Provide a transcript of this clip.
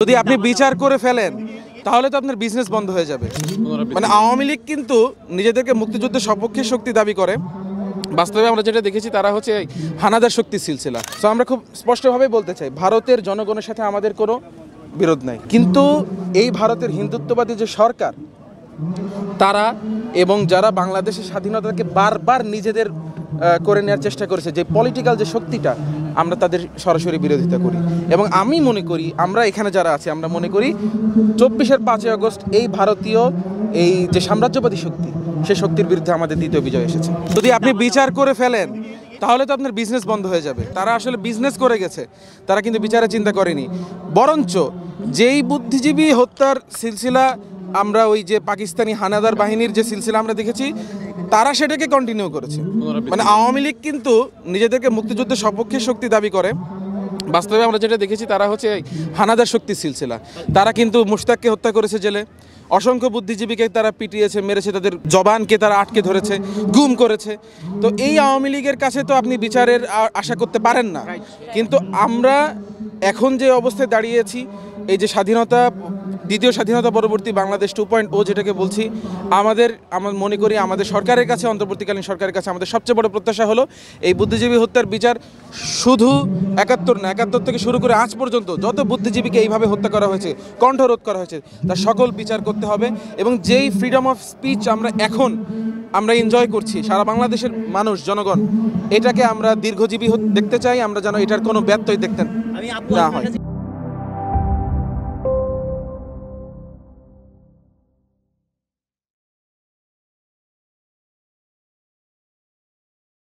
যদি আপনি বিচার করে ফেলেন তাহলে তো আপনার বিজনেস বন্ধ হয়ে যাবে। মানে আওয়ামী লীগ কিন্তু নিজেদেরকে মুক্তিযুদ্ধের সপক্ষে শক্তি দাবি করে, বাস্তবে আমরা যেটা দেখেছি তারা হচ্ছে হানাদার শক্তি সিলসিলা। তো আমরা খুব স্পষ্টভাবে বলতে চাই, ভারতের জনগণের সাথে আমাদের কোনো বিরোধ নাই, কিন্তু এই ভারতের হিন্দুত্ববাদী যে সরকার তারা এবং যারা বাংলাদেশের স্বাধীনতাকে বারবার নিজেদের করে নেওয়ার চেষ্টা করেছে, যে পলিটিক্যাল যে শক্তিটা, আমরা তাদের সরাসরি বিরোধিতা করি। এবং আমি মনে করি, আমরা এখানে যারা আছি আমরা মনে করি 24-এর 5ই আগস্ট এই ভারতীয় এই যে সাম্রাজ্যবাদী শক্তি, সে শক্তির বিরুদ্ধে আমাদের দ্বিতীয় বিজয় এসেছে। যদি আপনি বিচার করে ফেলেন তাহলে তো আপনার বিজনেস বন্ধ হয়ে যাবে। তারা আসলে বিজনেস করে গেছে, তারা কিন্তু বিচারের চিন্তা করেনি। বরঞ্চ যেই বুদ্ধিজীবী হত্যার সিলসিলা আমরা ওই যে পাকিস্তানি হানাদার বাহিনীর যে সিলসিলা আমরা দেখেছি, তারা সেটাকে কন্টিনিউ করেছে। মানে আওয়ামী লীগ কিন্তু নিজেদেরকে মুক্তিযুদ্ধের সপক্ষে শক্তি দাবি করে, বাস্তবে আমরা যেটা দেখেছি তারা হচ্ছে হানাদার শক্তি সিলসিলা। তারা কিন্তু মুশতাককে হত্যা করেছে জেলে, অসংখ্য বুদ্ধিজীবীকে তারা পিটিয়েছে, মেরেছে, তাদের জবানকে তারা আটকে ধরেছে, গুম করেছে। তো এই আওয়ামী লীগের কাছে তো আপনি বিচারের আশা করতে পারেন না। কিন্তু আমরা এখন যে অবস্থায় দাঁড়িয়েছি, এই যে স্বাধীনতা, দ্বিতীয় স্বাধীনতা পরবর্তী বাংলাদেশ 2.0 যেটাকে বলছি, আমরা মনে করি আমাদের সরকারের কাছে, অন্তর্বর্তীকালীন সরকারের কাছে আমাদের সবচেয়ে বড় প্রত্যাশা হলো এই বুদ্ধিজীবী হত্যার বিচার। শুধু 71 না, 71 থেকে শুরু করে আজ পর্যন্ত যত বুদ্ধিজীবীকে এইভাবে হত্যা করা হয়েছে, কণ্ঠরোধ করা হয়েছে, তার সকল বিচার করতে হবে। এবং যেই ফ্রিডম অফ স্পিচ আমরা এনজয় করছি, সারা বাংলাদেশের মানুষ, জনগণ, এটাকে আমরা দীর্ঘজীবী দেখতে চাই। আমরা যেন এটার কোনো ব্যত্যয় দেখতে না হয়।